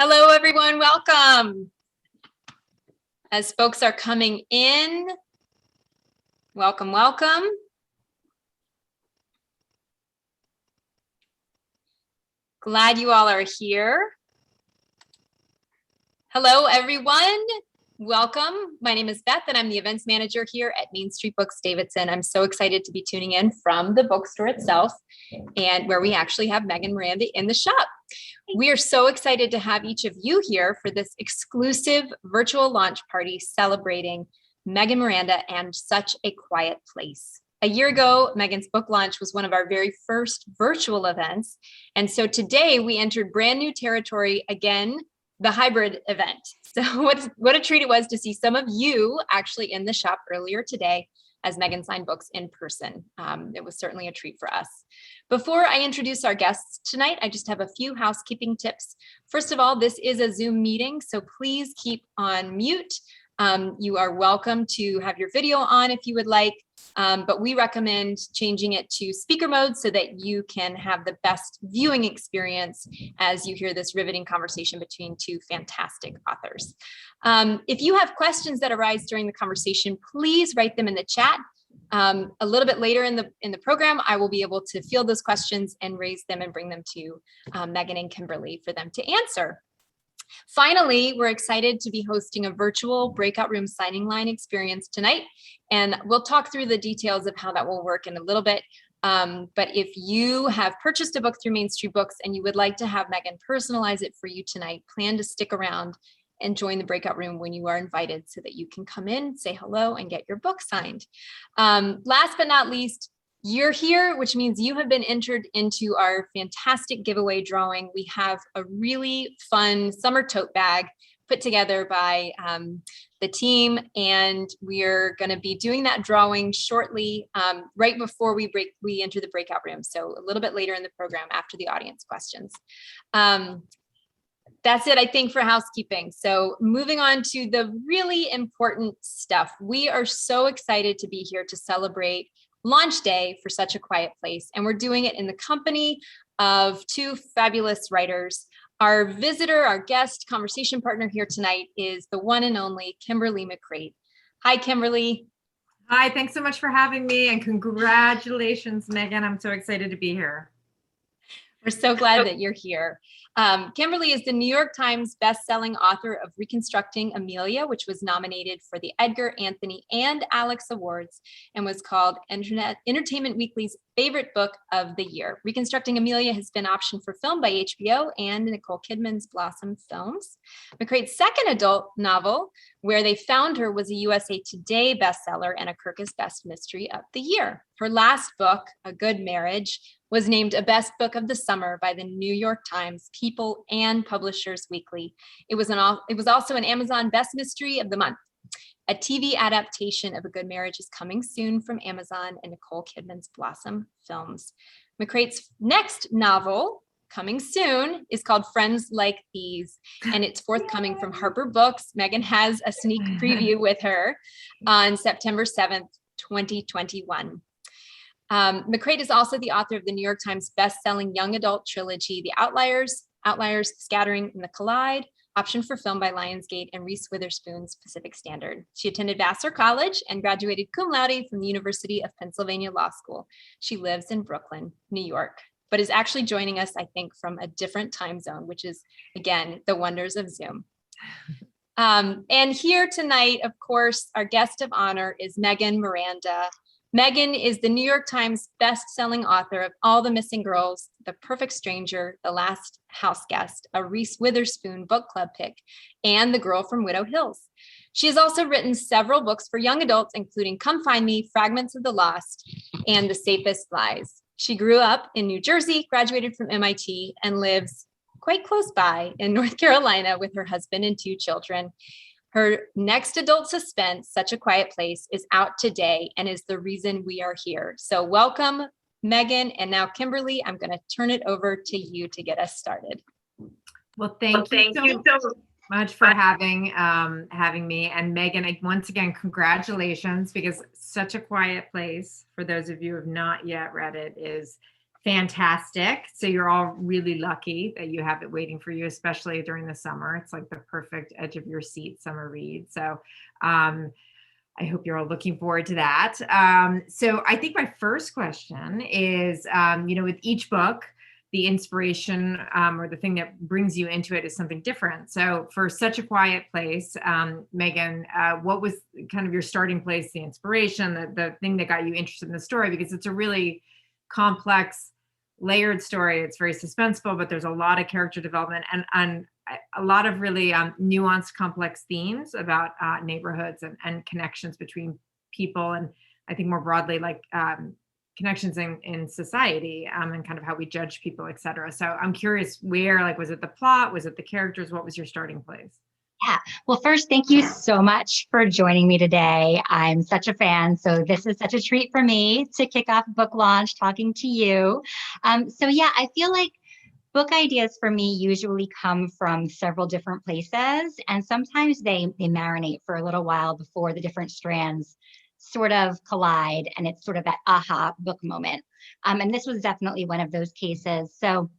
Hello, everyone. Welcome. As folks are coming in, welcome, welcome. Glad you all are here. Hello, everyone. Welcome. My name is Beth, and I'm the events manager here at Main Street Books Davidson. I'm so excited to be tuning in from the bookstore itself, and where we actually have Megan Miranda in the shop. We are so excited to have each of you here for this exclusive virtual launch party celebrating Megan Miranda and Such a Quiet Place. A year ago, Megan's book launch was one of our very first virtual events. And so today we entered brand new territory again, the hybrid event. So what a treat it was to see some of you actually in the shop earlier today as Megan signed books in person. It was certainly a treat for us. Before I introduce our guests tonight, I just have a few housekeeping tips. First of all, this is a Zoom meeting, so please keep on mute. You are welcome to have your video on if you would like, but we recommend changing it to speaker mode so that you can have the best viewing experience as you hear this riveting conversation between two fantastic authors. If you have questions that arise during the conversation, please write them in the chat. A little bit later in the program, I will be able to field those questions and raise them and bring them to Megan and Kimberly for them to answer. Finally, we're excited to be hosting a virtual breakout room signing line experience tonight, and we'll talk through the details of how that will work in a little bit. But if you have purchased a book through Main Street Books and you would like to have Megan personalize it for you tonight, plan to stick around and join the breakout room when you are invited so that you can come in, say hello, and get your book signed. Last but not least, you're here, which means you have been entered into our fantastic giveaway drawing. We have a really fun summer tote bag put together by the team, and we're going to be doing that drawing shortly, right before we enter the breakout room. So a little bit later in the program after the audience questions. That's it, I think, for housekeeping. So moving on to the really important stuff. We are so excited to be here to celebrate launch day for Such a Quiet Place. And we're doing it in the company of two fabulous writers. Our visitor, our guest conversation partner here tonight is the one and only Kimberly McCreight. Hi, Kimberly. Hi, thanks so much for having me, and congratulations, Megan. I'm so excited to be here. We're so glad that you're here. Kimberly is the New York Times bestselling author of Reconstructing Amelia, which was nominated for the Edgar, Anthony, and Alex Awards and was called Entertainment Weekly's favorite book of the year. Reconstructing Amelia has been optioned for film by HBO and Nicole Kidman's Blossom Films. McCreight's second adult novel, Where They Found Her, was a USA Today bestseller and a Kirkus Best Mystery of the Year. Her last book, A Good Marriage, was named a best book of the summer by the New York Times, People, and Publishers Weekly. It was also an Amazon Best Mystery of the Month. A TV adaptation of A Good Marriage is coming soon from Amazon and Nicole Kidman's Blossom Films. McCreight's next novel, coming soon, is called Friends Like These, and it's forthcoming from Harper Books. Megan has a sneak preview with her on September 7th, 2021. McCreight is also the author of the New York Times best-selling young adult trilogy, The Outliers, Scattering, and The Collide, optioned for film by Lionsgate and Reese Witherspoon's Pacific Standard. She attended Vassar College and graduated cum laude from the University of Pennsylvania Law School. She lives in Brooklyn, New York, but is actually joining us, I think, from a different time zone, which is, again, the wonders of Zoom. And here tonight, of course, our guest of honor is Megan Miranda. Megan is the New York Times best-selling author of All the Missing Girls, The Perfect Stranger, The Last House Guest, a Reese Witherspoon Book Club pick, and The Girl from Widow Hills. She has also written several books for young adults, including Come Find Me, Fragments of the Lost, and The Safest Lies. She grew up in New Jersey, graduated from MIT, and lives quite close by in North Carolina with her husband and two children. Her next adult suspense, Such a Quiet Place, is out today and is the reason we are here. So welcome, Megan. And now, Kimberly, I'm going to turn it over to you to get us started. Well, thank you so much for having me. And Megan, once again, congratulations, because Such a Quiet Place, for those of you who have not yet read it, is fantastic. So you're all really lucky that you have it waiting for you, especially during the summer. It's like the perfect edge of your seat summer read. So I hope you're all looking forward to that. So I think my first question is, with each book, the inspiration or the thing that brings you into it is something different. So for Such a Quiet Place, Megan, what was kind of your starting place, the inspiration, the thing that got you interested in the story? Because it's a really complex, layered story. It's very suspenseful, but there's a lot of character development and a lot of really nuanced, complex themes about neighborhoods and connections between people. And I think more broadly, like connections in society and kind of how we judge people, et cetera. So I'm curious where, like, was it the plot? Was it the characters? What was your starting place? Yeah. Well, first, thank you so much for joining me today. I'm such a fan. So this is such a treat for me to kick off a book launch talking to you. So yeah, I feel like book ideas for me usually come from several different places, and sometimes they marinate for a little while before the different strands sort of collide, and it's sort of that aha book moment. And this was definitely one of those cases. So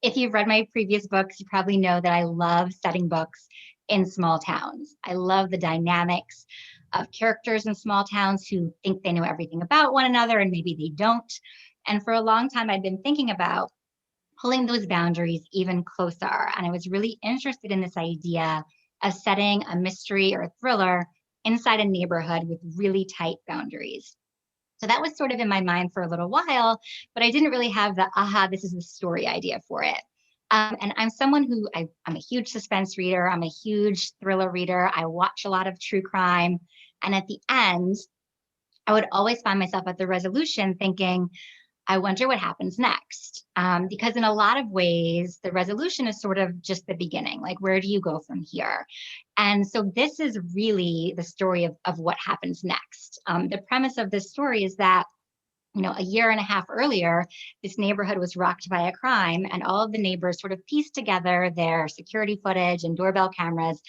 if you've read my previous books, you probably know that I love setting books in small towns. I love the dynamics of characters in small towns who think they know everything about one another and maybe they don't. And for a long time, I'd been thinking about pulling those boundaries even closer. And I was really interested in this idea of setting a mystery or a thriller inside a neighborhood with really tight boundaries. So that was sort of in my mind for a little while, but I didn't really have the aha, this is the story idea for it. And I'm someone who I'm a huge suspense reader. I'm a huge thriller reader. I watch a lot of true crime. And at the end, I would always find myself at the resolution thinking, I wonder what happens next. Because in a lot of ways, the resolution is sort of just the beginning. Like, where do you go from here? And so this is really the story of what happens next. The premise of this story is that, a year and a half earlier, this neighborhood was rocked by a crime, and all of the neighbors sort of pieced together their security footage and doorbell cameras,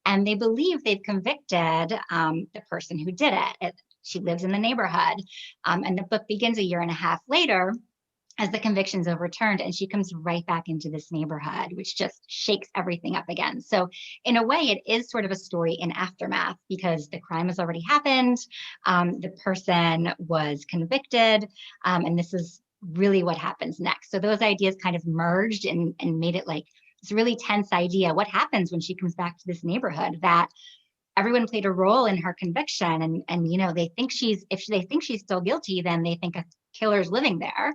and they believe they've convicted the person who did it. She lives in the neighborhood. And the book begins a year and a half later as the conviction's overturned, and she comes right back into this neighborhood, which just shakes everything up again. So in a way, it is sort of a story in aftermath because the crime has already happened. The person was convicted, and this is really what happens next. So those ideas kind of merged and made it like this really tense idea. What happens when she comes back to this neighborhood that everyone played a role in her conviction, and they think if they think she's still guilty, then they think a killer's living there,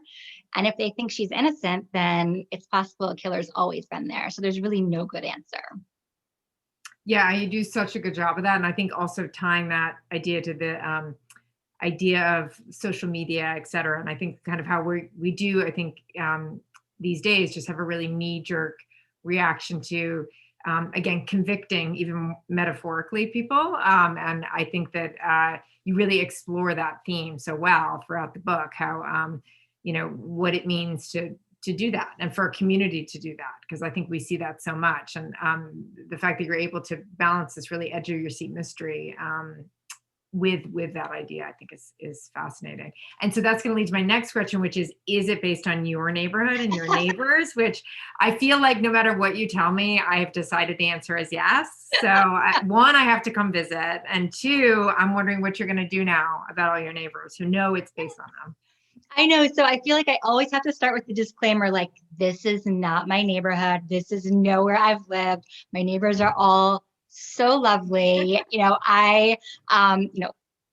and if they think she's innocent, then it's possible a killer's always been there. So there's really no good answer. Yeah, you do such a good job of that, and I think also tying that idea to the idea of social media, et cetera. And I think kind of how we do, I think these days just have a really knee-jerk reaction to again, convicting even metaphorically people. And I think that you really explore that theme so well throughout the book, how, what it means to do that and for a community to do that, because I think we see that so much. And the fact that you're able to balance this really edge of your seat mystery with that idea, I think is fascinating. And so that's going to lead to my next question, which is it based on your neighborhood and your neighbors? Which I feel like no matter what you tell me, I have decided the answer is yes. So one, I have to come visit. And two, I'm wondering what you're going to do now about all your neighbors who know it's based on them. I know. So I feel like I always have to start with the disclaimer, like, this is not my neighborhood. This is nowhere I've lived. My neighbors are all so lovely.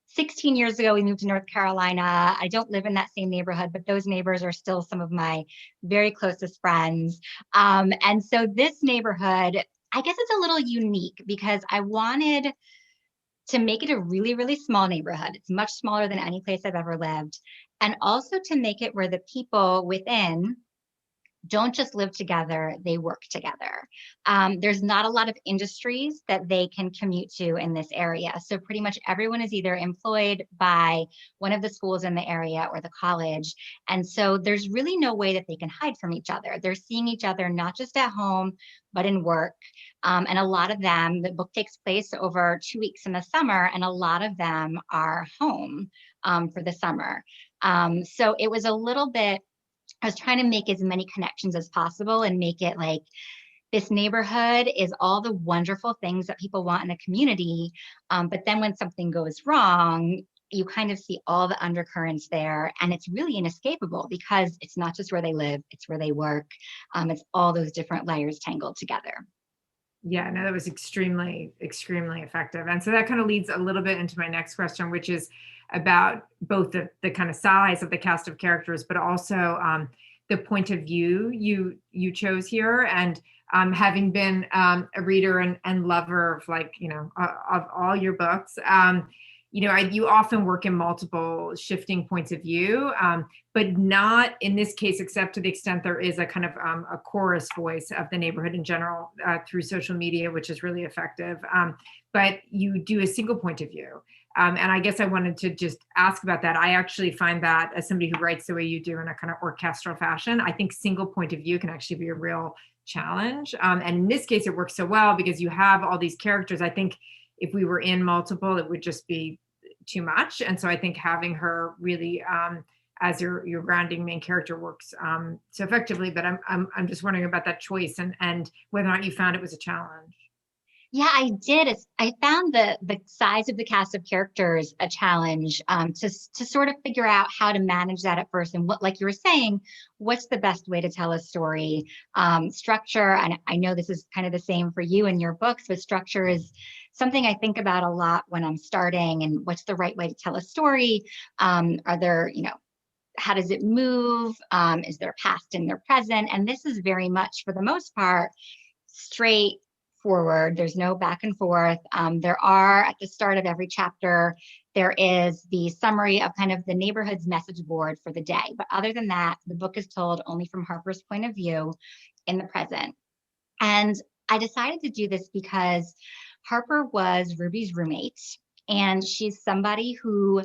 16 years ago, we moved to North Carolina. I don't live in that same neighborhood, but those neighbors are still some of my very closest friends. And so this neighborhood, I guess it's a little unique because I wanted to make it a really, really small neighborhood. It's much smaller than any place I've ever lived. And also to make it where the people within don't just live together, they work together. There's not a lot of industries that they can commute to in this area. So pretty much everyone is either employed by one of the schools in the area or the college. And so there's really no way that they can hide from each other. They're seeing each other not just at home, but in work. And a lot of them, the book takes place over 2 weeks in the summer, and a lot of them are home for the summer. So it was a little bit I was trying to make as many connections as possible and make it like this neighborhood is all the wonderful things that people want in a community. But then when something goes wrong, you kind of see all the undercurrents there, and it's really inescapable because it's not just where they live, it's where they work. It's all those different layers tangled together. Yeah, no, that was extremely, extremely effective. And so that kind of leads a little bit into my next question, which is about both the kind of size of the cast of characters, but also the point of view you chose here. And having been a reader and lover of, like, of all your books, you often work in multiple shifting points of view, but not in this case, except to the extent there is a kind of a chorus voice of the neighborhood in general through social media, which is really effective. But you do a single point of view. And I guess I wanted to just ask about that. I actually find that, as somebody who writes the way you do in a kind of orchestral fashion, I think single point of view can actually be a real challenge. And in this case, it works so well because you have all these characters. I think if we were in multiple, it would just be too much. And so I think having her really as your grounding main character works so effectively. But I'm just wondering about that choice and whether or not you found it was a challenge. Yeah, I did. I found the size of the cast of characters a challenge to sort of figure out how to manage that at first, and what, like you were saying, what's the best way to tell a story? Structure, and I know this is kind of the same for you in your books, but structure is something I think about a lot when I'm starting. And what's the right way to tell a story? Are there, how does it move? Is there past and their present? And this is very much, for the most part, straight forward. There's no back and forth. There are, at the start of every chapter, there is the summary of kind of the neighborhood's message board for the day. But other than that, the book is told only from Harper's point of view in the present. And I decided to do this because Harper was Ruby's roommate, and she's somebody who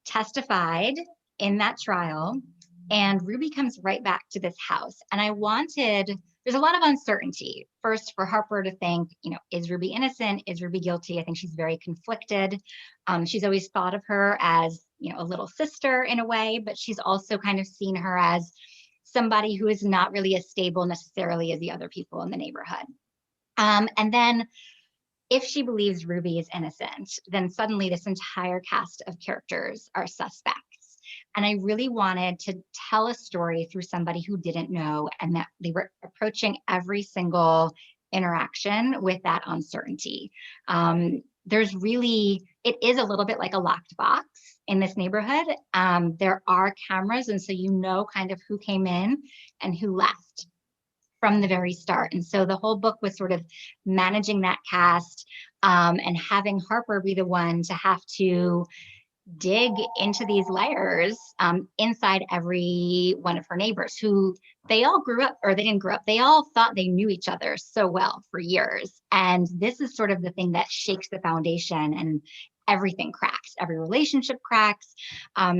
testified in that trial, and Ruby comes right back to this house. And there's a lot of uncertainty. First, for Harper to think, is Ruby innocent? Is Ruby guilty? I think she's very conflicted. She's always thought of her as, a little sister in a way, but she's also kind of seen her as somebody who is not really as stable necessarily as the other people in the neighborhood. And then if she believes Ruby is innocent, then suddenly this entire cast of characters are suspects. And I really wanted to tell a story through somebody who didn't know, and that they were approaching every single interaction with that uncertainty. It is a little bit like a locked box in this neighborhood. There are cameras, and so kind of who came in and who left from the very start. And so the whole book was sort of managing that cast, and having Harper be the one to have to dig into these layers inside every one of her neighbors, who they all grew up, or they didn't grow up, they all thought they knew each other so well for years. And this is sort of the thing that shakes the foundation, and everything cracks, every relationship cracks.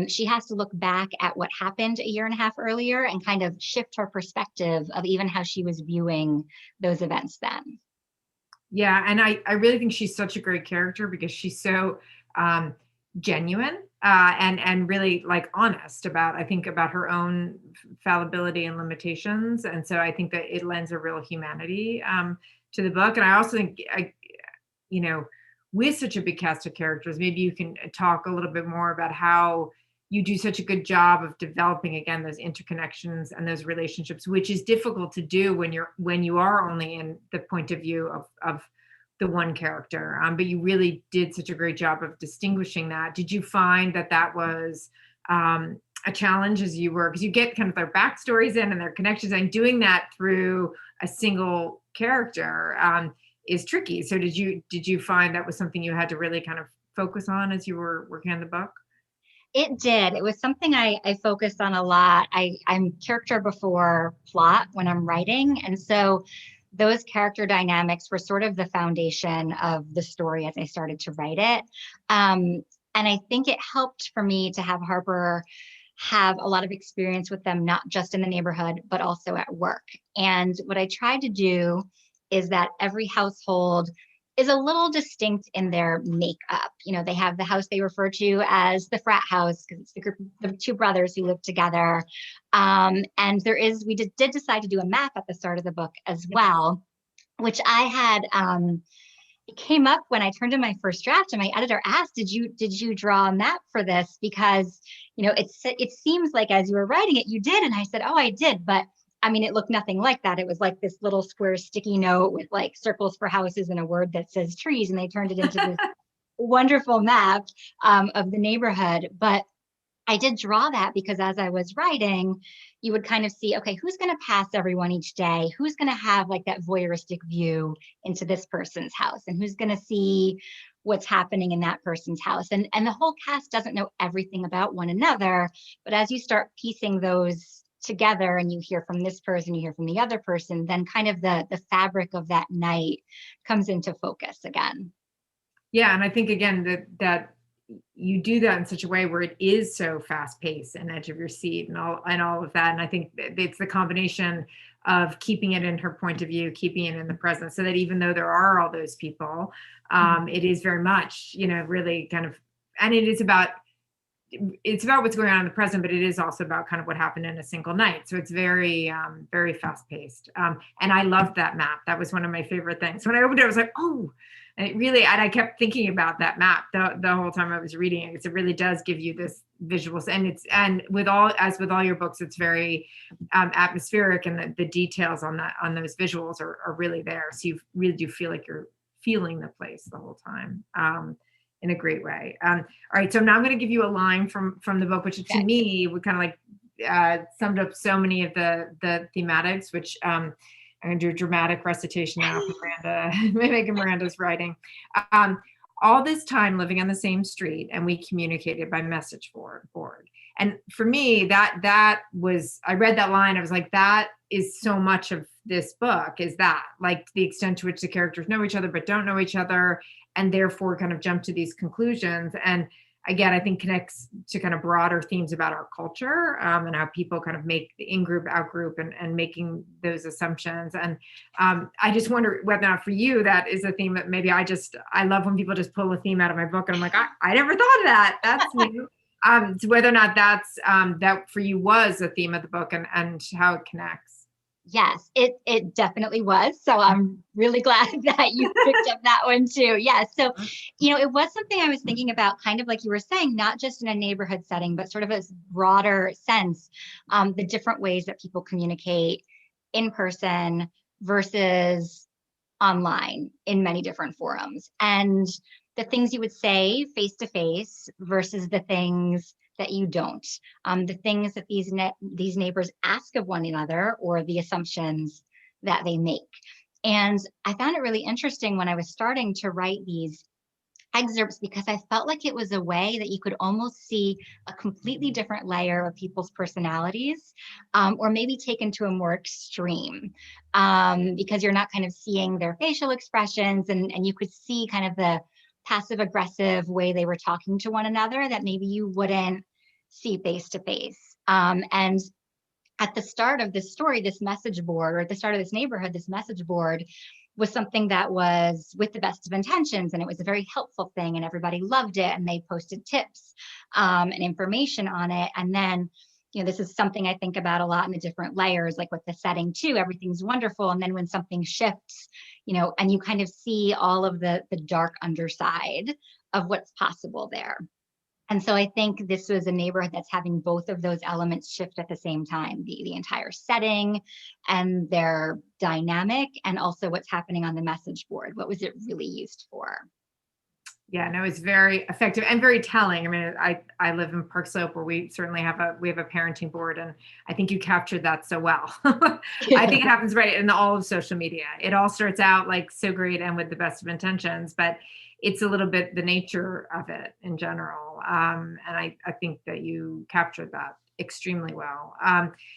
She has to look back at what happened a year and a half earlier and kind of shift her perspective of even how she was viewing those events then. Yeah, and I really think she's such a great character because she's so genuine and really, like, honest about her own fallibility and limitations. And so I think that it lends a real humanity to the book. And I also think, with such a big cast of characters, maybe you can talk a little bit more about how you do such a good job of developing, again, those interconnections and those relationships, which is difficult to do when you are only in the point of view of the one character. But you really did such a great job of distinguishing that. Did you find that was a challenge as you were, because you get kind of their backstories in and their connections, and doing that through a single character is tricky. So did you find that was something you had to really kind of focus on as you were working on the book? It did. It was something I focused on a lot. I'm character before plot when I'm writing. And so those character dynamics were sort of the foundation of the story as I started to write it. And I think it helped for me to have Harper have a lot of experience with them, not just in the neighborhood, but also at work. And what I tried to do is that every household is a little distinct in their makeup. You know, they have the house they refer to as the frat house because it's the group of two brothers who live together. And we did decide to do a map at the start of the book as well, which I had, it came up when I turned in my first draft, and my editor asked, did you draw a map for this? Because, you know, it seems like as you were writing it, you did. And I said, oh, I did. But I mean, it looked nothing like that. It was like this little square sticky note with like circles for houses and a word that says trees. And they turned it into this wonderful map of the neighborhood. But I did draw that because as I was writing, you would kind of see, okay, who's going to pass everyone each day? Who's going to have like that voyeuristic view into this person's house? And who's going to see what's happening in that person's house? And the whole cast doesn't know everything about one another. But as you start piecing those together and you hear from this person, you hear from the other person, then kind of the fabric of that night comes into focus again. Yeah, and I think again that you do that in such a way where it is so fast paced and edge of your seat and all of that. And I think it's the combination of keeping it in her point of view, keeping it in the present, so that even though there are all those people, it is very much, you know, really kind of, and it's about what's going on in the present, but it is also about kind of what happened in a single night. So it's very, very fast paced. And I loved that map. That was one of my favorite things. When I opened it, I was like, oh, and I kept thinking about that map the whole time I was reading it. It really does give you this visuals, and with all your books, it's very atmospheric, and the details on those visuals are really there. So you really do feel like you're feeling the place the whole time. In a great way. All right, so now I'm going to give you a line from the book, which to me would kind of like summed up so many of the thematics, which I'm going to do a dramatic recitation now for Miranda, making Miranda's writing. All this time living on the same street, and we communicated by message board. And for me, that was, I read that line, I was like, that is so much of this book, is that, like, the extent to which the characters know each other but don't know each other, and therefore kind of jump to these conclusions. And again, I think connects to kind of broader themes about our culture, and how people kind of make the in-group, out-group, and making those assumptions. And I just wonder whether or not for you, that is a theme that maybe I love when people just pull a theme out of my book, and I'm like, I never thought of that. That's new. So whether or not that's that for you was a theme of the book, and how it connects. Yes, it definitely was. So I'm really glad that you picked up that one too. Yeah. So, you know, it was something I was thinking about, kind of like you were saying, not just in a neighborhood setting, but sort of a broader sense, the different ways that people communicate in person versus online in many different forums, and the things you would say face to face versus the things that you don't, the things that these neighbors ask of one another, or the assumptions that they make. And I found it really interesting when I was starting to write these excerpts, because I felt like it was a way that you could almost see a completely different layer of people's personalities, or maybe taken to a more extreme, because you're not kind of seeing their facial expressions, and you could see kind of the passive aggressive way they were talking to one another that maybe you wouldn't see face to face. And at the start of this story, this message board, or at the start of this neighborhood, this message board was something that was with the best of intentions, and it was a very helpful thing, and everybody loved it, and they posted tips and information on it. And then, you know, this is something I think about a lot in the different layers, like with the setting too, everything's wonderful. And then when something shifts, you know, and you kind of see all of the dark underside of what's possible there. And so I think this was a neighborhood that's having both of those elements shift at the same time, the entire setting and their dynamic, and also what's happening on the message board. What was it really used for? Yeah, no, it's very effective and very telling. I mean, I live in Park Slope, where we certainly have a parenting board, and I think you captured that so well. I think it happens right in all of social media. It all starts out like so great and with the best of intentions, but it's a little bit the nature of it in general. And I think that you captured that extremely well.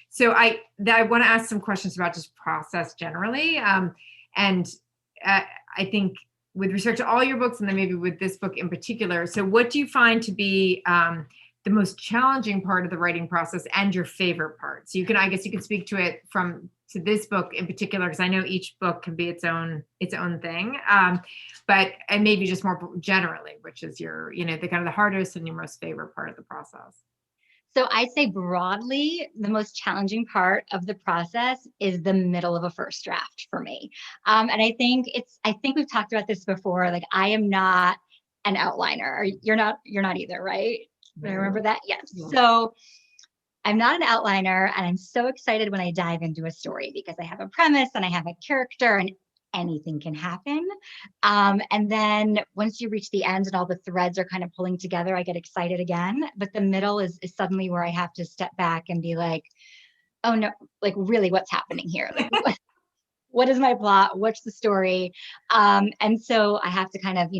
So I want to ask some questions about just process generally. And I think with respect to all your books, and then maybe with this book in particular, so what do you find to be the most challenging part of the writing process and your favorite part? So I guess you can speak to it from to this book in particular, because I know each book can be its own thing. But and maybe just more generally, which is your, the kind of the hardest and your most favorite part of the process. So I'd say broadly, the most challenging part of the process is the middle of a first draft for me. And I think we've talked about this before. Like, I am not an outliner. You're not either, right? I remember that. Yes. Yeah. So I'm not an outliner, and I'm so excited when I dive into a story because I have a premise and I have a character and anything can happen. And then once you reach the end and all the threads are kind of pulling together, I get excited again. But the middle is suddenly where I have to step back and be like, oh no, like really what's happening here? Like, what is my plot? What's the story? And so I have to kind of,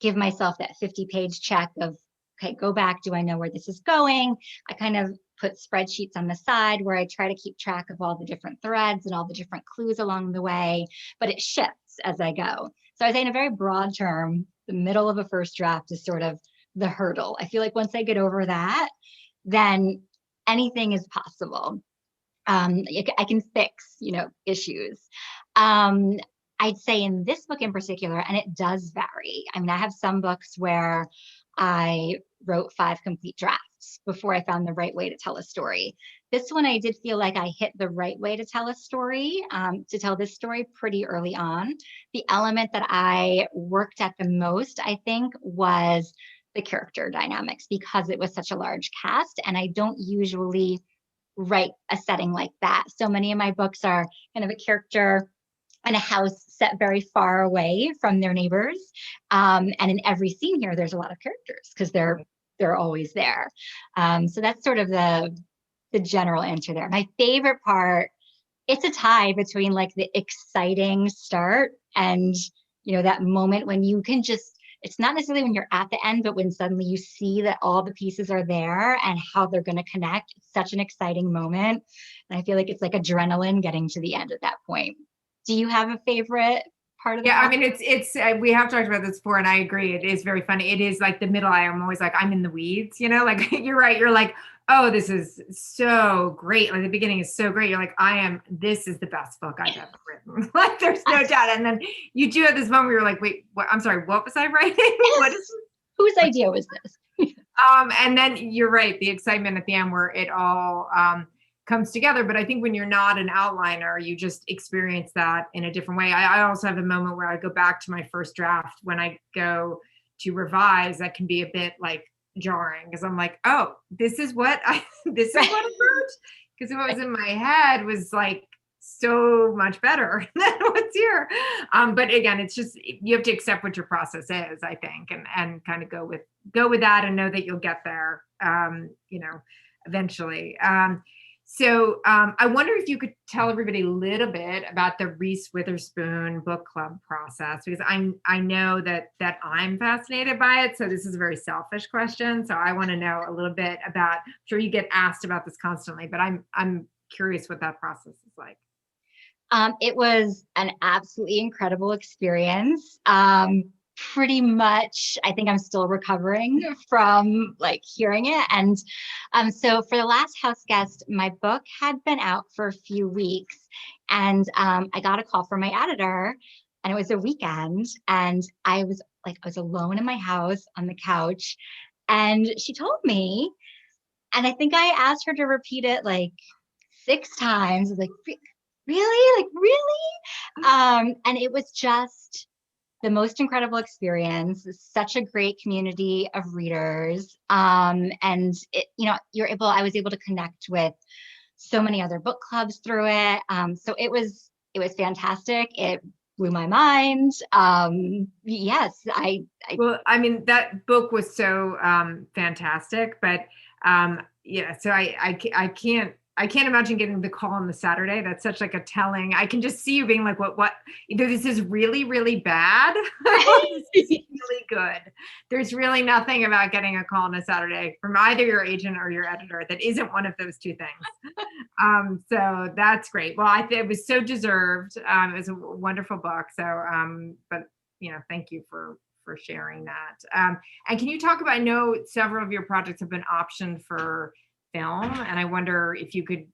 give myself that 50-page check of, okay, go back. Do I know where this is going? I kind of put spreadsheets on the side where I try to keep track of all the different threads and all the different clues along the way, but it shifts as I go. So I say in a very broad term, the middle of a first draft is sort of the hurdle. I feel like once I get over that, then anything is possible. I can fix, issues. I'd say in this book in particular, and it does vary. I mean, I have some books where I wrote 5 complete drafts before I found the right way to tell a story. This one, I did feel like I hit the right way to tell a story, to tell this story pretty early on. The element that I worked at the most, I think, was the character dynamics, because it was such a large cast, and I don't usually write a setting like that. So many of my books are kind of a character in a house set very far away from their neighbors. And in every scene here, there's a lot of characters because they're always there. So that's sort of the general answer there. My favorite part, it's a tie between like the exciting start and, that moment when you can just, it's not necessarily when you're at the end, but when suddenly you see that all the pieces are there and how they're going to connect. It's such an exciting moment. And I feel like it's like adrenaline getting to the end at that point. Do you have a favorite part of the process? I mean, it's we have talked about this before, and I agree. It is very funny. It is like the middle. I'm always like, I'm in the weeds, like you're right. You're like, oh, this is so great. Like the beginning is so great. You're like, this is the best book I've ever written. Like there's no doubt. And then you do at this moment where you're like, wait, what? I'm sorry, what was I writing? What is whose idea was this? And then you're right. The excitement at the end where it all, comes together. But I think when you're not an outliner, you just experience that in a different way. I also have a moment where I go back to my first draft when I go to revise. That can be a bit like jarring because I'm like, oh, this is what I wrote. Because what was in my head was like so much better than what's here. But again, it's just, you have to accept what your process is, I think, and kind of go with that and know that you'll get there, eventually. So I wonder if you could tell everybody a little bit about the Reese Witherspoon Book Club process, because I know that I'm fascinated by it. So this is a very selfish question. So I want to know a little bit about, I'm sure you get asked about this constantly, but I'm curious what that process is like. It was an absolutely incredible experience. Pretty much, I think I'm still recovering from like hearing it. And so for the last house guest, my book had been out for a few weeks, and I got a call from my editor, and it was a weekend, and I was alone in my house on the couch, and she told me, and I think I asked her to repeat it like 6 times. I was like, really? Like, really? And it was just the most incredible experience, such a great community of readers. And it, I was able to connect with so many other book clubs through it. So it was fantastic. It blew my mind. Yes, well, I mean, that book was so fantastic, but yeah, so I can't imagine getting the call on the Saturday. That's such like a telling. I can just see you being like, what, either this is really, really bad or this is really good. There's really nothing about getting a call on a Saturday from either your agent or your editor that isn't one of those two things. So that's great. Well, I think it was so deserved. It was a wonderful book. So, but thank you for sharing that. And can you talk about, I know several of your projects have been optioned for film, and I wonder if you could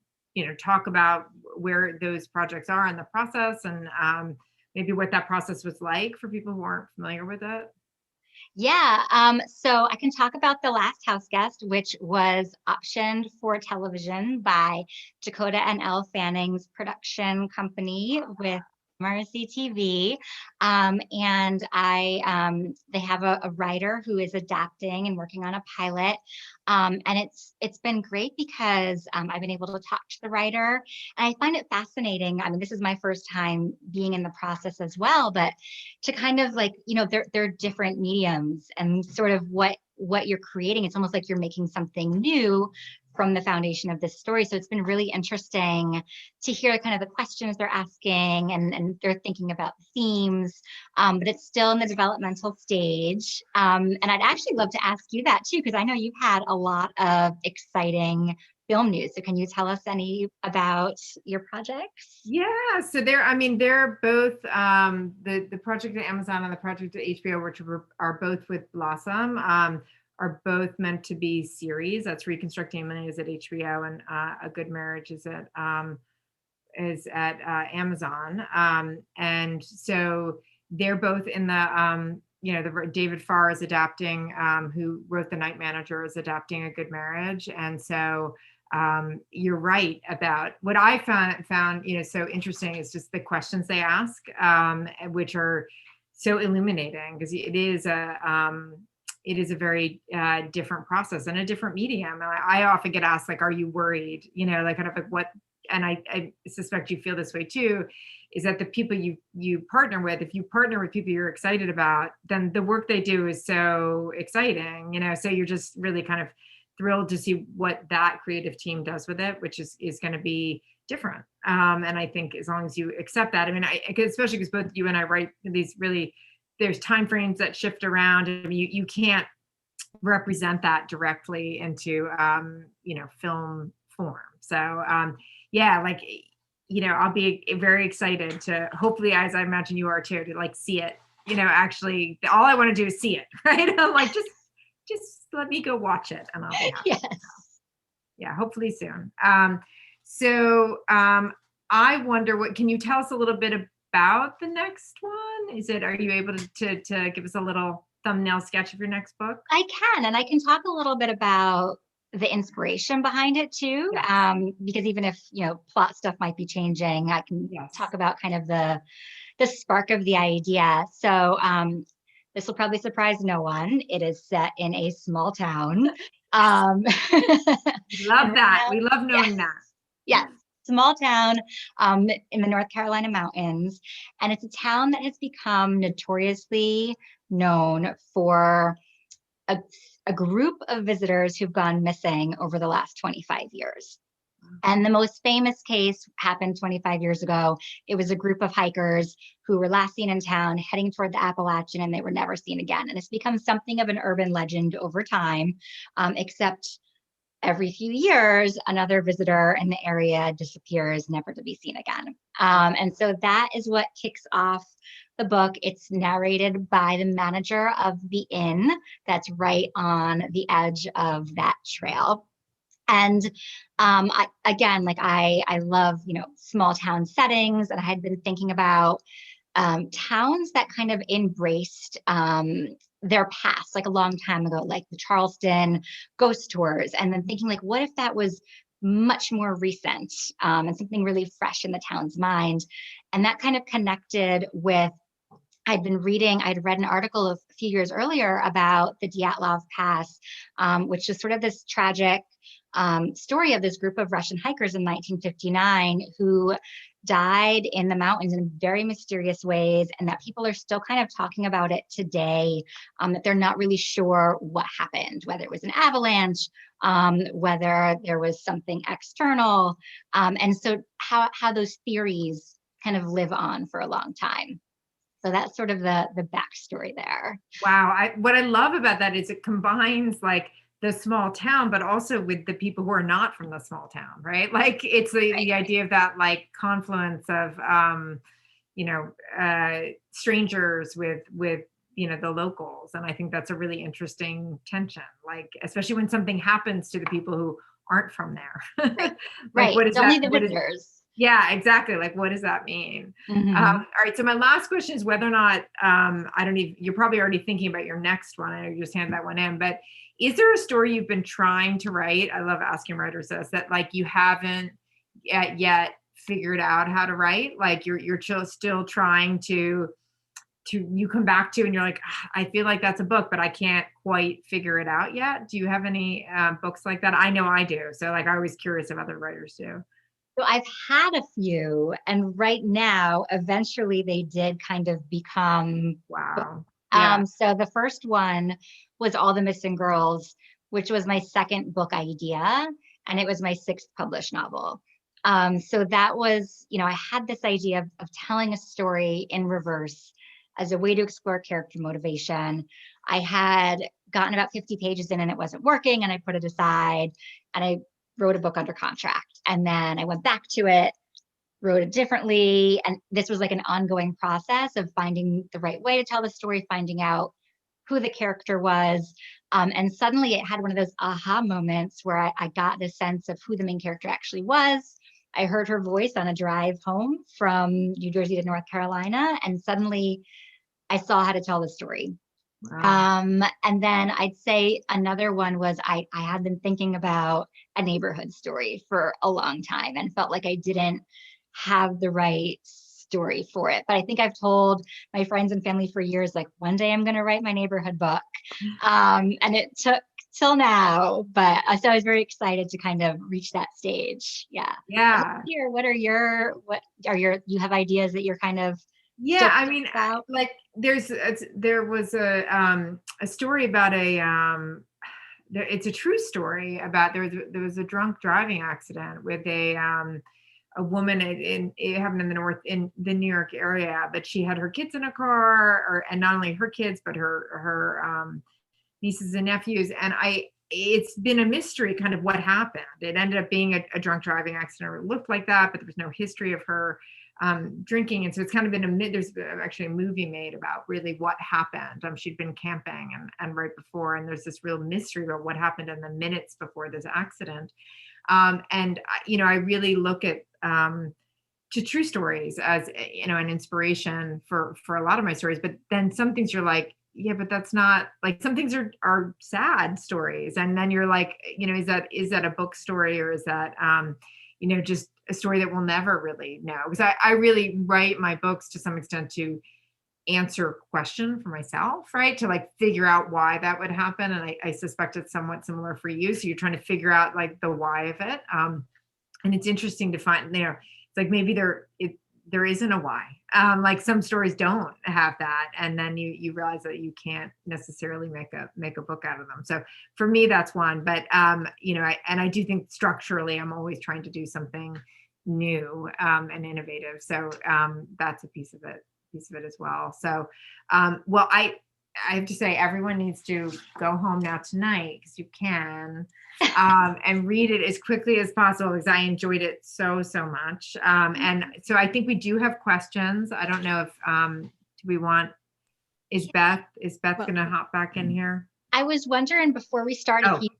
talk about where those projects are in the process, and maybe what that process was like for people who aren't familiar with it? Yeah, so I can talk about The Last House Guest, which was optioned for television by Dakota and Elle Fanning's production company with Mercy TV. And they have a writer who is adapting and working on a pilot. And it's been great because I've been able to talk to the writer, and I find it fascinating. I mean, this is my first time being in the process as well, but to kind of like, they're different mediums, and sort of what you're creating, it's almost like you're making something new from the foundation of this story. So it's been really interesting to hear kind of the questions they're asking, and they're thinking about themes, but it's still in the developmental stage. And I'd actually love to ask you that too, because I know you've had a lot of exciting film news. So can you tell us any about your projects? Yeah, so they're both the project at Amazon and the project at HBO, which are both with Blossom, are both meant to be series. That's Reconstructing Amelia is at HBO, and A Good Marriage is at Amazon. And so they're both in the David Farr is adapting, who wrote The Night Manager, is adapting A Good Marriage. And so you're right about what I found so interesting is just the questions they ask, which are so illuminating, because it is a very different process and a different medium. And I often get asked, like, are you worried, like kind of like what, and I suspect you feel this way too, is that the people you partner with, if you partner with people you're excited about, then the work they do is so exciting, so you're just really kind of thrilled to see what that creative team does with it, which is going to be different. And I think as long as you accept that, I mean, especially because both you and I write these really, there's timeframes that shift around, and you can't represent that directly into, film form. So, yeah, like, I'll be very excited to, hopefully, as I imagine you are too, to like see it, actually, all I want to do is see it, right? I'm like, just let me go watch it and I'll be happy. Yes. Yeah, hopefully soon. So I wonder, can you tell us a little bit about the next one? Are you able to give us a little thumbnail sketch of your next book? I can, and I can talk a little bit about the inspiration behind it too. Yes. Because even if, plot stuff might be changing, I can talk about kind of the spark of the idea. So, this will probably surprise no one. It is set in a small town. Love that. We love knowing that. Yes, small town in the North Carolina mountains. And it's a town that has become notoriously known for a group of visitors who've gone missing over the last 25 years. And the most famous case happened 25 years ago. It was a group of hikers who were last seen in town heading toward the Appalachian, and they were never seen again. And it's become something of an urban legend over time, except every few years, another visitor in the area disappears, never to be seen again. And so that is what kicks off the book. It's narrated by the manager of the inn that's right on the edge of that trail. And I love, small town settings, and I had been thinking about towns that kind of embraced their past, like a long time ago, like the Charleston ghost tours, and then thinking like, what if that was much more recent, and something really fresh in the town's mind? And that kind of connected with, I'd read an article a few years earlier about the Dyatlov Pass, which is sort of this tragic story of this group of Russian hikers in 1959 who died in the mountains in very mysterious ways, and that people are still kind of talking about it today, that they're not really sure what happened, whether it was an avalanche, whether there was something external, and so how those theories kind of live on for a long time. So that's sort of the backstory there. Wow. What I love about that is it combines like the small town, but also with the people who are not from the small town, right? Like it's the idea of that like confluence of, strangers with, the locals. And I think that's a really interesting tension, like, especially when something happens to the people who aren't from there. Right. Like, what is It's only that? the visitors. Yeah, exactly. Like, what does that mean? Mhm. All right. So my last question is whether or not, I don't even, you're probably already thinking about your next one. I know you just handed that one in, but is there a story you've been trying to write? I love asking writers this, that like you haven't yet figured out how to write? Like you're still trying to you come back to and you're like, "Ah, I feel like that's a book, but I can't quite figure it out yet." Do you have any books like that? I know I do. So like, I'm always curious if other writers do. So I've had a few, and right now, eventually they did kind of become. Wow. Yeah. So the first one was All the Missing Girls, which was my second book idea, and it was my sixth published novel. So that was, I had this idea of telling a story in reverse as a way to explore character motivation. I had gotten about 50 pages in and it wasn't working, and I put it aside, and I wrote a book under contract. And then I went back to it, wrote it differently. And this was like an ongoing process of finding the right way to tell the story, finding out who the character was. And suddenly it had one of those aha moments where I got the sense of who the main character actually was. I heard her voice on a drive home from New Jersey to North Carolina, and suddenly I saw how to tell the story. Wow. And then I'd say another one was I had been thinking about a neighborhood story for a long time and felt like I didn't have the right story for it. But I think I've told my friends and family for years, like one day I'm going to write my neighborhood book. And it took till now, but so I was very excited to kind of reach that stage. Yeah. Yeah. Here, you have ideas that you're kind of Yeah. still I mean, about? like there was a story about it's a true story about there was a drunk driving accident with a woman it happened in the in the New York area, but she had her kids in a car, and not only her kids but her nieces and nephews, and it's been a mystery kind of what happened. It ended up being a drunk driving accident, or it looked like that, but there was no history of her drinking, and so it's kind of been there's actually a movie made about really what happened. She'd been camping and right before, and there's this real mystery about what happened in the minutes before this accident. And I really look at to true stories as an inspiration for a lot of my stories, but then some things you're like, yeah, but that's not, like, some things are sad stories, and then you're like, is that a book story, or is that just a story that we'll never really know? Because I really write my books to some extent to answer a question for myself, right? To like figure out why that would happen. And I suspect it's somewhat similar for you. So you're trying to figure out like the why of it. And it's interesting to find, it's like maybe there isn't a why. Like some stories don't have that. And then you realize that you can't necessarily make a book out of them. So for me, that's one. But I do think structurally, I'm always trying to do something new and innovative. So that's a piece of it as well. So, well, I have to say, everyone needs to go home now tonight, because you can, and read it as quickly as possible, because I enjoyed it so much. And so I think we do have questions. I don't know if do we want, is Beth going to hop back in here? I was wondering before we start if you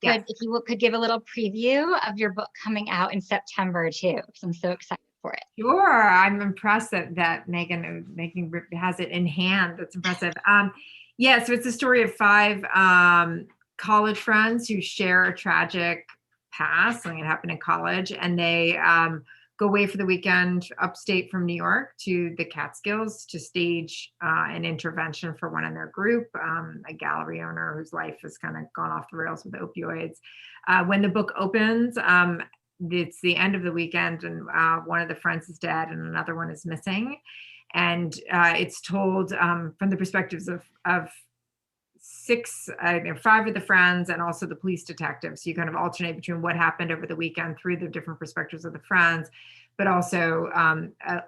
could give a little preview of your book coming out in September too, because I'm so excited for it. Sure. I'm impressed that Megan has it in hand. That's impressive. Yeah, so it's a story of 5 college friends who share a tragic past, something that happened in college, and they go away for the weekend upstate from New York to the Catskills to stage an intervention for one in their group, a gallery owner whose life has kind of gone off the rails with opioids. When the book opens, it's the end of the weekend, and one of the friends is dead and another one is missing. And it's told from the perspectives of 5 of the friends and also the police detectives. So you kind of alternate between what happened over the weekend through the different perspectives of the friends, but also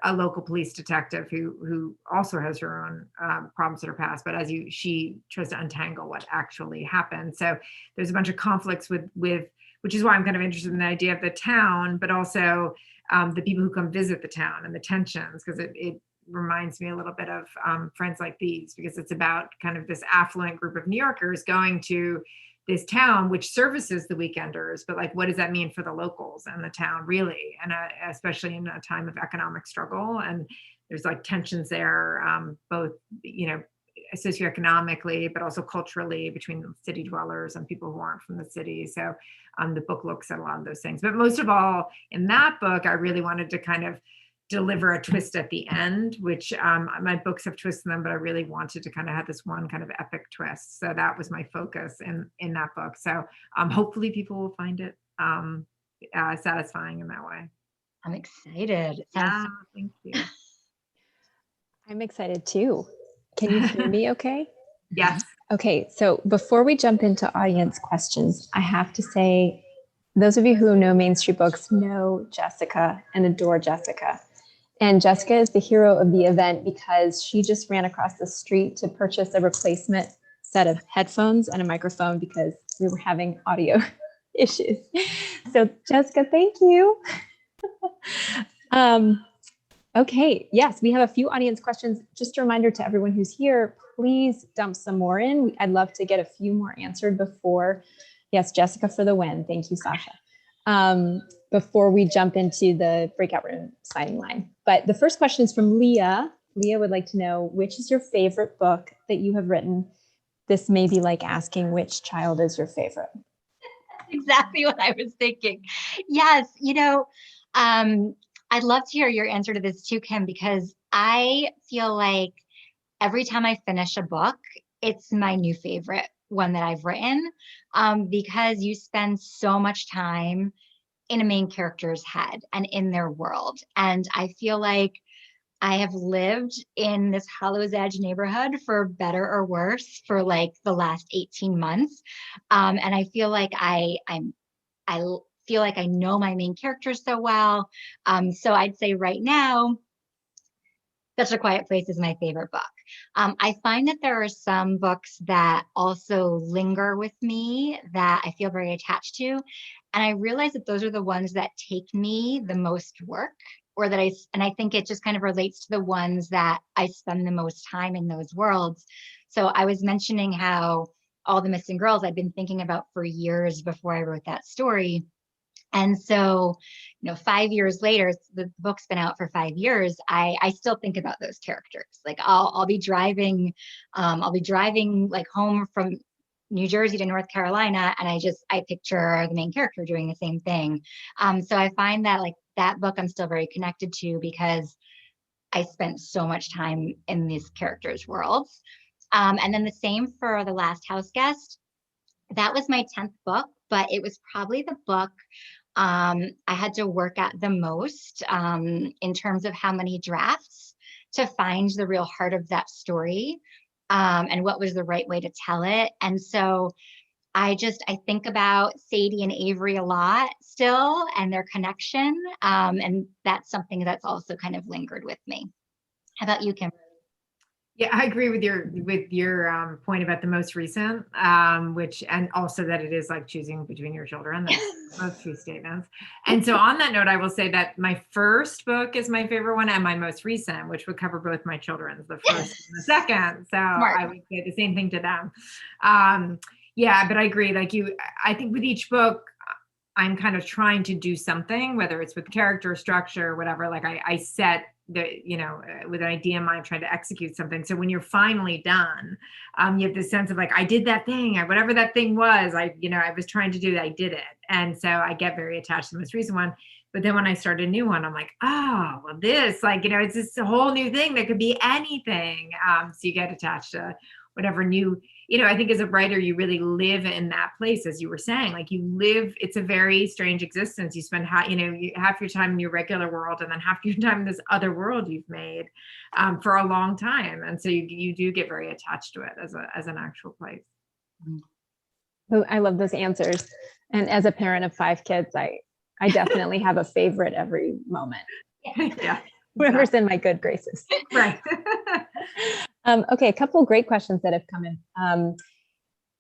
a local police detective who also has her own problems in her past, but she tries to untangle what actually happened. So there's a bunch of conflicts with which is why I'm kind of interested in the idea of the town, but also the people who come visit the town and the tensions, because it reminds me a little bit of Friends Like These, because it's about kind of this affluent group of New Yorkers going to this town which services the weekenders, but like, what does that mean for the locals and the town really? And especially in a time of economic struggle, and there's like tensions there, both, socioeconomically, but also culturally between city dwellers and people who aren't from the city. So the book looks at a lot of those things. But most of all, in that book, I really wanted to kind of deliver a twist at the end, which my books have twists in them, but I really wanted to kind of have this one kind of epic twist. So that was my focus in that book. So hopefully people will find it satisfying in that way. I'm excited. Thank you. I'm excited too. Can you hear me okay? Yes. Okay, so before we jump into audience questions, I have to say, those of you who know Main Street Books know Jessica and adore Jessica. And Jessica is the hero of the event because she just ran across the street to purchase a replacement set of headphones and a microphone because we were having audio issues. So Jessica, thank you. Okay, yes, we have a few audience questions. Just a reminder to everyone who's here, please dump some more in. I'd love to get a few more answered before, yes, Jessica for the win. Thank you, Sasha. Before we jump into the breakout room signing line. But the first question is from Leah. Leah would like to know, which is your favorite book that you have written? This may be like asking which child is your favorite. Exactly what I was thinking. Yes, I'd love to hear your answer to this too, Kim, because I feel like every time I finish a book, it's my new favorite one that I've written, because you spend so much time in a main character's head and in their world. And I feel like I have lived in this Hollow's Edge neighborhood for better or worse for like the last 18 months. And I feel like I feel like I know my main character so well. So I'd say right now, Such a Quiet Place is my favorite book. I find that there are some books that also linger with me that I feel very attached to. And I realize that those are the ones that take me the most work, or that I think it just kind of relates to the ones that I spend the most time in those worlds. So I was mentioning how All the Missing Girls I'd been thinking about for years before I wrote that story. And so, 5 years later, the book's been out for 5 years. I still think about those characters. Like I'll be driving like home from New Jersey to North Carolina, and I picture the main character doing the same thing. So I find that like that book I'm still very connected to because I spent so much time in these characters' worlds. And then the same for The Last House Guest. That was my 10th book, but it was probably the book I had to work at the most in terms of how many drafts to find the real heart of that story, and what was the right way to tell it. And so I think about Sadie and Avery a lot still and their connection. And that's something that's also kind of lingered with me. How about you, Kim? Yeah, I agree with your point about the most recent, and also that it is like choosing between your children. That's both true statements. And so on that note, I will say that my first book is my favorite one, and my most recent, which would cover both my children's, the first and the second. So Smart. I would say the same thing to them. Yeah, but I agree. Like I think with each book, I'm kind of trying to do something, whether it's with character structure or whatever. Like I set with an idea in mind, trying to execute something. So when you're finally done, you have this sense of like, I did that thing, whatever that thing was, I was trying to do, I did it. And so I get very attached to the most recent one. But then when I start a new one, I'm like, oh, well, this, it's just a whole new thing that could be anything. So you get attached to whatever new, I think as a writer, you really live in that place, as you were saying, like you live, it's a very strange existence. You spend half your time in your regular world and then half your time in this other world you've made for a long time. And so you do get very attached to it as an actual place. Oh, I love those answers. And as a parent of 5 kids, I definitely have a favorite every moment. Yeah. Whoever's in my good graces. Right. Okay, a couple of great questions that have come in.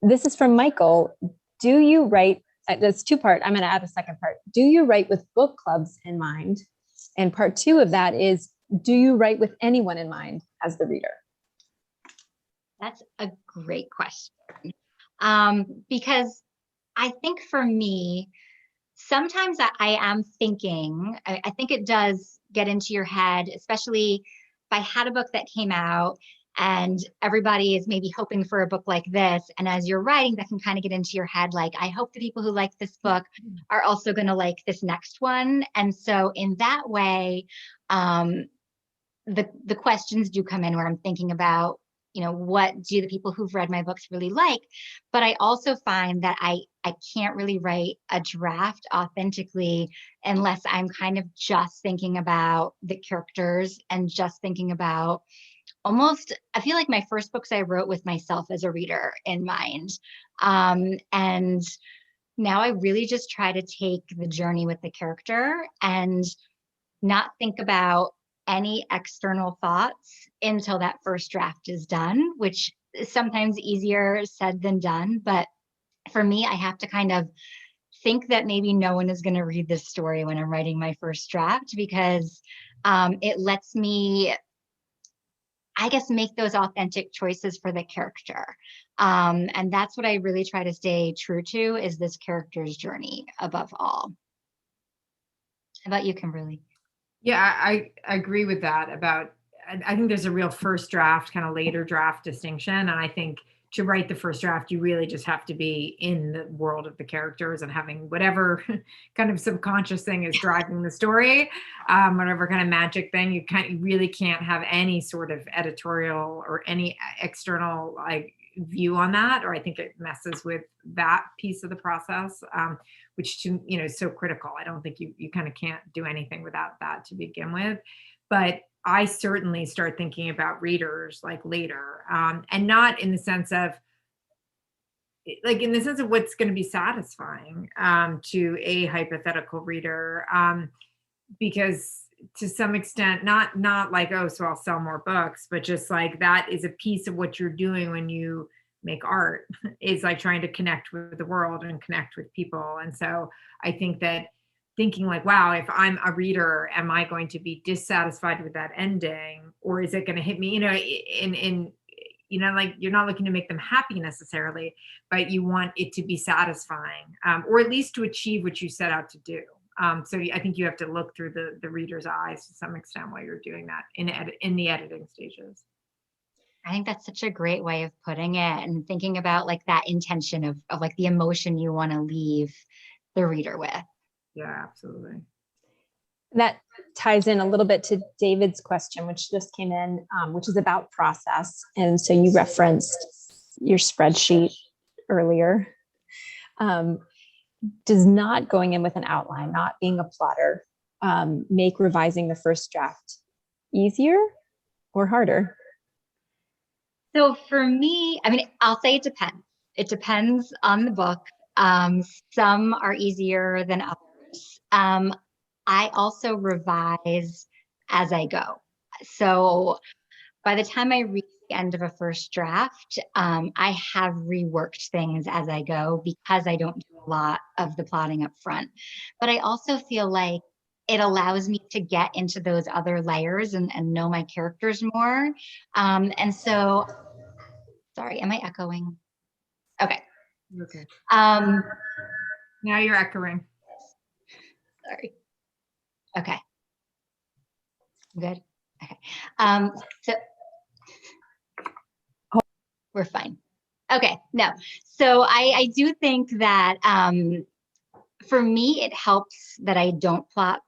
This is from Michael. Do you write, that's 2-part, I'm going to add a second part. Do you write with book clubs in mind? And part 2 of that is, do you write with anyone in mind as the reader? That's a great question. Because I think for me, sometimes I am thinking, I think it does get into your head, especially if I had a book that came out and everybody is maybe hoping for a book like this. And as you're writing, that can kind of get into your head. Like, I hope the people who like this book are also going to like this next one. And so in that way, the questions do come in where I'm thinking about, what do the people who've read my books really like? But I also find that I can't really write a draft authentically unless I'm kind of just thinking about the characters and just thinking about I feel like my first books I wrote with myself as a reader in mind. And now I really just try to take the journey with the character and not think about any external thoughts until that first draft is done, which is sometimes easier said than done. But for me, I have to kind of think that maybe no one is going to read this story when I'm writing my first draft, because it lets me, I guess, make those authentic choices for the character. And that's what I really try to stay true to, is this character's journey above all. How about you, Kimberly? Yeah, I agree with that I think there's a real first draft, kind of later draft distinction. And I think to write the first draft, you really just have to be in the world of the characters and having whatever kind of subconscious thing is driving the story, whatever kind of magic thing. You really can't have any sort of editorial or any external view on that, or I think it messes with that piece of the process, which is so critical. I don't think you kind of can't do anything without that to begin with. But I certainly start thinking about readers later, and not in the sense of what's going to be satisfying to a hypothetical reader, because to some extent, not like, oh, so I'll sell more books, but just that is a piece of what you're doing when you make art, is trying to connect with the world and connect with people. And so I think that thinking wow, if I'm a reader, am I going to be dissatisfied with that ending, or is it going to hit me, you're not looking to make them happy necessarily, but you want it to be satisfying, or at least to achieve what you set out to do. So I think you have to look through the reader's eyes to some extent while you're doing that in the editing stages. I think that's such a great way of putting it, and thinking about that intention of the emotion you want to leave the reader with. Yeah, absolutely. That ties in a little bit to David's question, which just came in, which is about process. And so you referenced your spreadsheet earlier. Does not going in with an outline, not being a plotter, make revising the first draft easier or harder? So for me, I'll say it depends. It depends on the book. Some are easier than others. I also revise as I go. So by the time I reach the end of a first draft, I have reworked things as I go, because I don't do a lot of the plotting up front. But I also feel like it allows me to get into those other layers and know my characters more. And so, sorry, am I echoing? Okay. Okay. Now you're echoing. Sorry. Okay. Good. Okay. So we're fine. Okay. No. So I do think that for me, it helps that I don't plot,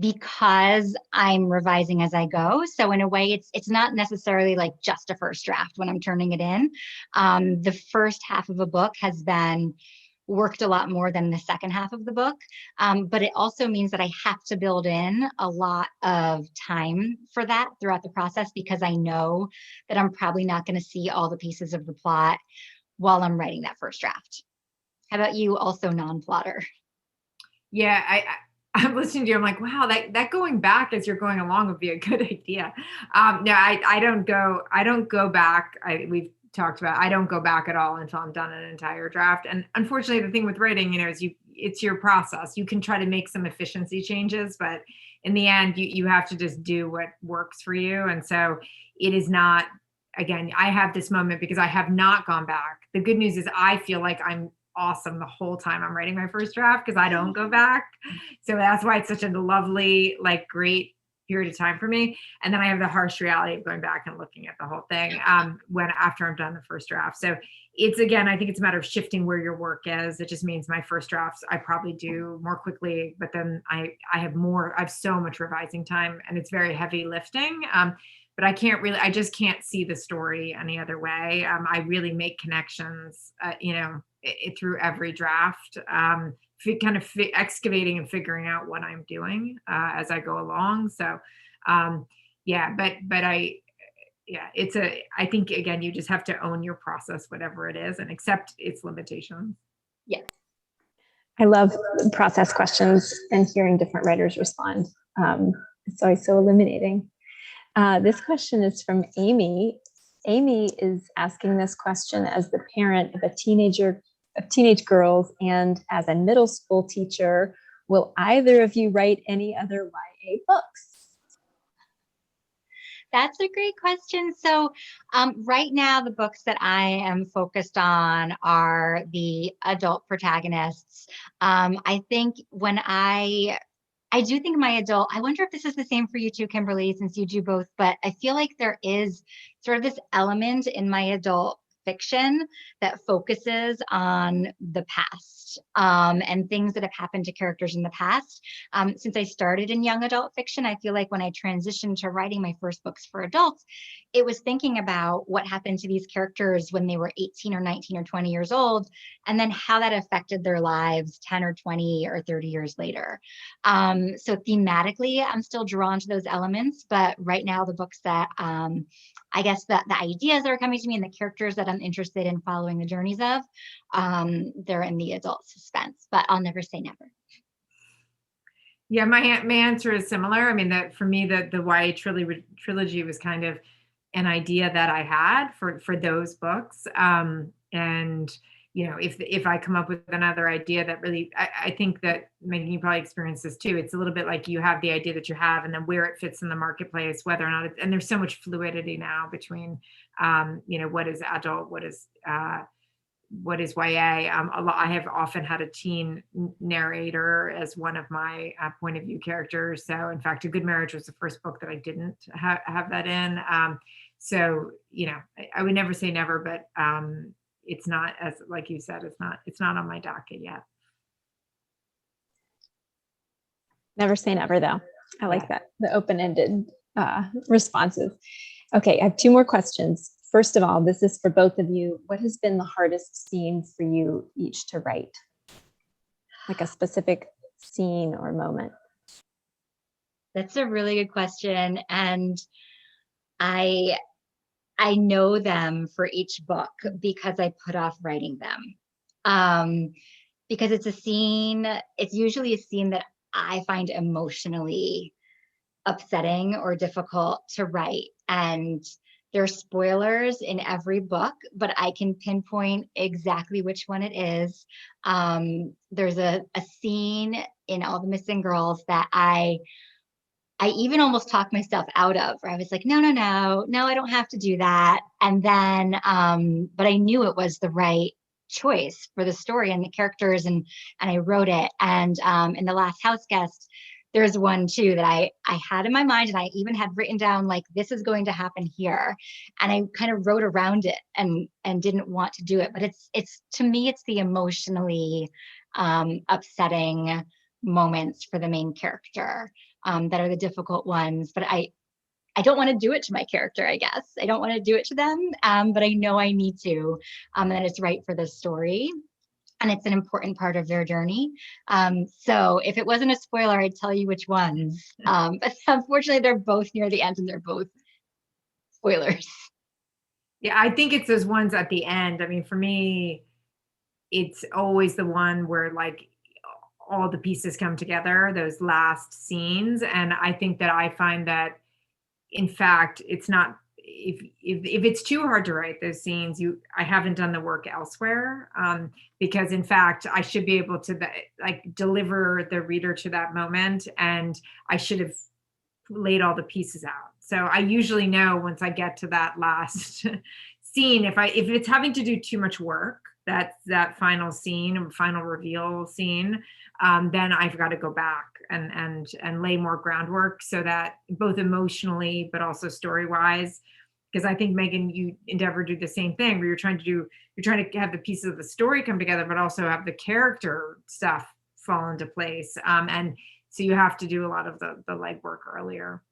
because I'm revising as I go. So in a way, it's not necessarily just a first draft when I'm turning it in. The first half of a book has been worked a lot more than the second half of the book. But it also means that I have to build in a lot of time for that throughout the process, because I know that I'm probably not going to see all the pieces of the plot while I'm writing that first draft. How about you, also non-plotter? Yeah, I'm listening to you. I'm like, wow, that going back as you're going along would be a good idea. No, I don't go back. We've talked about, I don't go back at all until I'm done an entire draft. And unfortunately, the thing with writing, is it's your process. You can try to make some efficiency changes, but in the end, you have to just do what works for you. And so it is not again, I have this moment because I have not gone back. The good news is I feel like I'm awesome the whole time I'm writing my first draft because I don't go back. So that's why it's such a lovely, like great period of time for me. And then I have the harsh reality of going back and looking at the whole thing when after I'm done the first draft. So it's, again, I think it's a matter of shifting where your work is. It just means my first drafts I probably do more quickly, but then I have so much revising time, and it's very heavy lifting. But I just can't see the story any other way. I really make connections, through every draft, excavating and figuring out what I'm doing as I go along. So, I think, again, you just have to own your process, whatever it is, and accept its limitations. Yes. I love process questions and hearing different writers respond. It's always so illuminating. This question is from Amy. Amy is asking this question as the parent of teenage girls and as a middle school teacher. Will either of you write any other YA books? That's a great question. So right now, the books that I am focused on are the adult protagonists. I think when I do think my adult, I wonder if this is the same for you too, Kimberly, since you do both, but I feel like there is sort of this element in my adult fiction that focuses on the past and things that have happened to characters in the past. Since I started in young adult fiction, I feel like when I transitioned to writing my first books for adults, it was thinking about what happened to these characters when they were 18 or 19 or 20 years old, and then how that affected their lives 10 or 20 or 30 years later. So thematically, I'm still drawn to those elements, but right now the books that I guess the ideas that are coming to me and the characters that I'm interested in following the journeys of, they're in the adult suspense, but I'll never say never. Yeah, my answer is similar. I mean, that for me, the YA trilogy was kind of an idea that I had for those books. And if I come up with another idea that really, I think that Megan, you probably experience this too. It's a little bit like you have the idea that you have, and then where it fits in the marketplace, whether or not and there's so much fluidity now between, what is adult, what is YA. I have often had a teen narrator as one of my point of view characters. So in fact, A Good Marriage was the first book that I didn't have that in. So, I would never say never, but it's not, as like you said, it's not on my docket yet. Never say never, though. I like that, the open-ended responses. Okay, I have two more questions. First of all, this is for both of you. What has been the hardest scene for you each to write? Like a specific scene or moment? That's a really good question. And I know them for each book because I put off writing them. Because it's usually a scene that I find emotionally upsetting or difficult to write. And there are spoilers in every book, but I can pinpoint exactly which one it is. There's a scene in All the Missing Girls that I even almost talked myself out of, where I was like, no, I don't have to do that. And then, but I knew it was the right choice for the story and the characters, and I wrote it. And in The Last House Guest, there's one too that I had in my mind, and I even had written down, like, this is going to happen here. And I kind of wrote around it and didn't want to do it. But it's to me, it's the emotionally upsetting moments for the main character that are the difficult ones. But I don't want to do it to my character, I guess. I don't want to do it to them, but I know I need to, and that it's right for the story. And it's an important part of their journey. So if it wasn't a spoiler, I'd tell you which ones. But unfortunately, they're both near the end and they're both spoilers. Yeah, I think it's those ones at the end. I mean, for me, it's always the one where like all the pieces come together, those last scenes. And I think that I find that, in fact, it's not, if it's too hard to write those scenes, I haven't done the work elsewhere, because in fact, I should be able to like deliver the reader to that moment. And I should have laid all the pieces out. So I usually know once I get to that last scene, if it's having to do too much work, that final scene or final reveal scene, then I've got to go back and lay more groundwork so that both emotionally, but also story-wise, because I think, Megan, you endeavor to do the same thing where you're trying to have the pieces of the story come together, but also have the character stuff fall into place. And so you have to do a lot of the legwork earlier.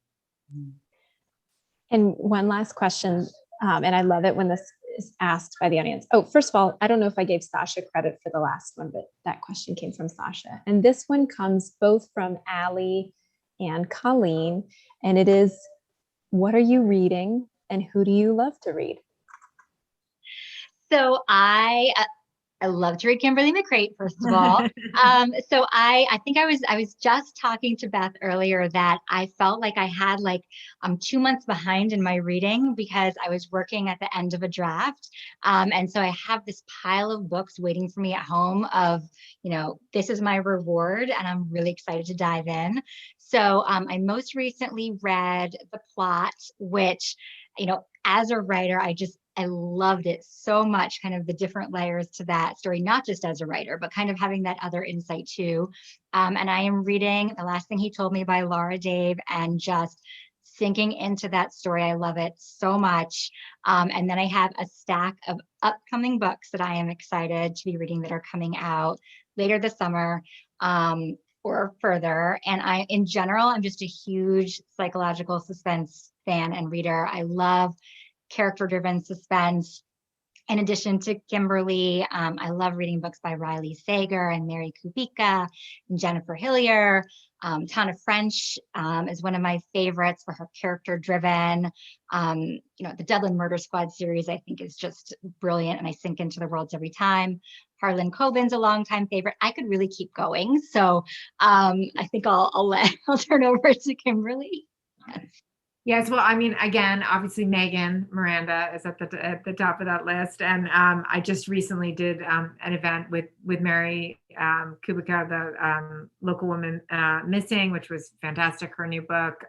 And one last question, and I love it when this is asked by the audience. Oh, first of all, I don't know if I gave Sasha credit for the last one, but that question came from Sasha. And this one comes both from Allie and Colleen, and it is, what are you reading and who do you love to read? So I love to read Kimberly McCreight, first of all. So I think I was just talking to Beth earlier that I felt like I had I'm 2 months behind in my reading because I was working at the end of a draft. And so I have this pile of books waiting for me at home of, this is my reward, and I'm really excited to dive in. So I most recently read The Plot, which, as a writer, I loved it so much, kind of the different layers to that story, not just as a writer, but kind of having that other insight too. And I am reading The Last Thing He Told Me by Laura Dave and just sinking into that story. I love it so much. And then I have a stack of upcoming books that I am excited to be reading that are coming out later this summer or further. And in general, I'm just a huge psychological suspense fan and reader. I love character-driven suspense. In addition to Kimberly, I love reading books by Riley Sager and Mary Kubica and Jennifer Hillier. Tana French is one of my favorites for her character-driven. The Dublin Murder Squad series, I think, is just brilliant, and I sink into the worlds every time. Harlan Coben's a longtime favorite. I could really keep going, so I think I'll turn over to Kimberly. Yes, well, I mean, again, obviously Megan Miranda is at the top of that list, and I just recently did an event with Mary Kubica, the Local Woman Missing, which was fantastic. Her new book.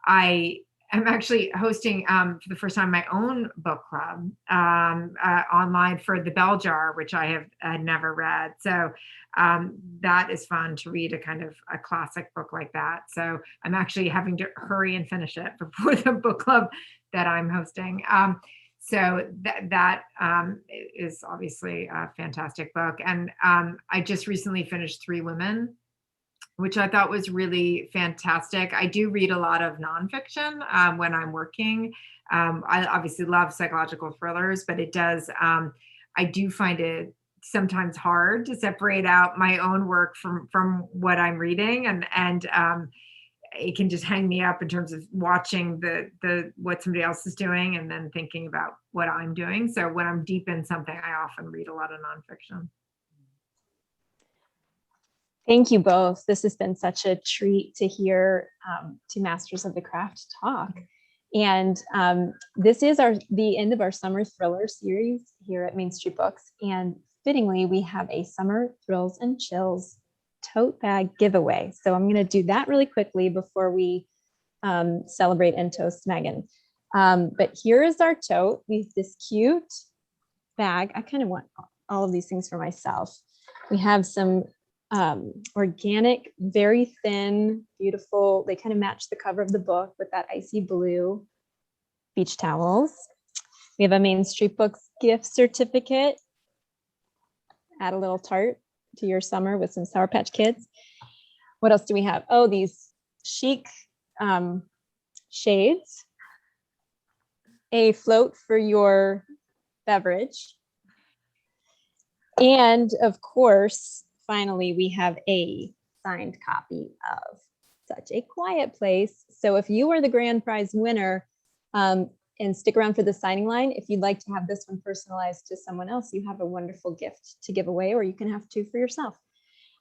I am actually hosting for the first time my own book club online for The Bell Jar, which I had never read. So that is fun to read a classic book like that. So I'm actually having to hurry and finish it before the book club that I'm hosting. So that is obviously a fantastic book. And I just recently finished Three Women, which I thought was really fantastic. I do read a lot of nonfiction when I'm working. I obviously love psychological thrillers, but it does, I do find it sometimes hard to separate out my own work from what I'm reading. And it can just hang me up in terms of watching the what somebody else is doing and then thinking about what I'm doing. So when I'm deep in something, I often read a lot of nonfiction. Thank you both. This has been such a treat to hear two masters of the craft talk. And this is the end of our summer thriller series here at Main Street Books. And fittingly, we have a summer thrills and chills tote bag giveaway. So I'm going to do that really quickly before we celebrate and toast Megan. But here is our tote. We have this cute bag. I kind of want all of these things for myself. We have some organic, very thin, beautiful, they kind of match the cover of the book with that icy blue beach towels. We have a Main Street Books gift certificate. Add a little tart to your summer with some Sour Patch Kids. What else do we have? Oh, these chic shades. A float for your beverage. And of course, finally, we have a signed copy of Such a Quiet Place. So if you are the grand prize winner, and stick around for the signing line, if you'd like to have this one personalized to someone else, you have a wonderful gift to give away, or you can have two for yourself.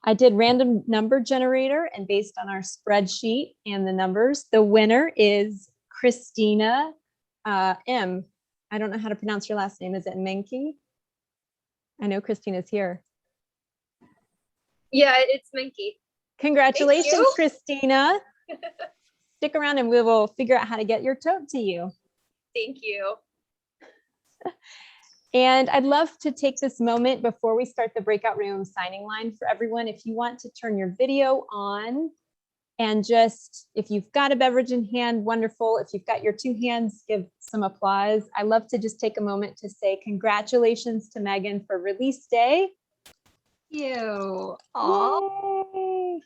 I did random number generator, and based on our spreadsheet and the numbers, the winner is Christina M. I don't know how to pronounce your last name. Is it Menke? I know Christina's here. Yeah, it's Menke. Congratulations, Christina. stick around and we will figure out how to get your tote to you. Thank you. And I'd love to take this moment before we start the breakout room signing line for everyone. If you want to turn your video on and just, if you've got a beverage in hand, wonderful. If you've got your two hands, give some applause. I love to just take a moment to say congratulations to Megan for release day. Thank you. Aw. Yay.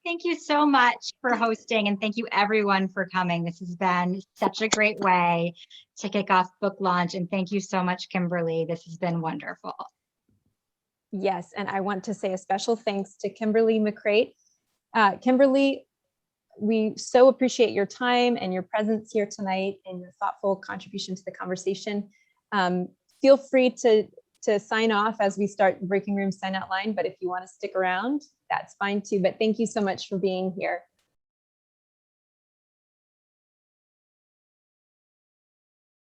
Thank you so much for hosting, and thank you everyone for coming. This has been such a great way to kick off book launch, and thank you so much, Kimberly. This has been wonderful. Yes, and I want to say a special thanks to Kimberly McCreight. Kimberly, we so appreciate your time and your presence here tonight and your thoughtful contribution to the conversation. Feel free to sign off as we start the breaking room sign out line, but if you want to stick around, that's fine too. But thank you so much for being here.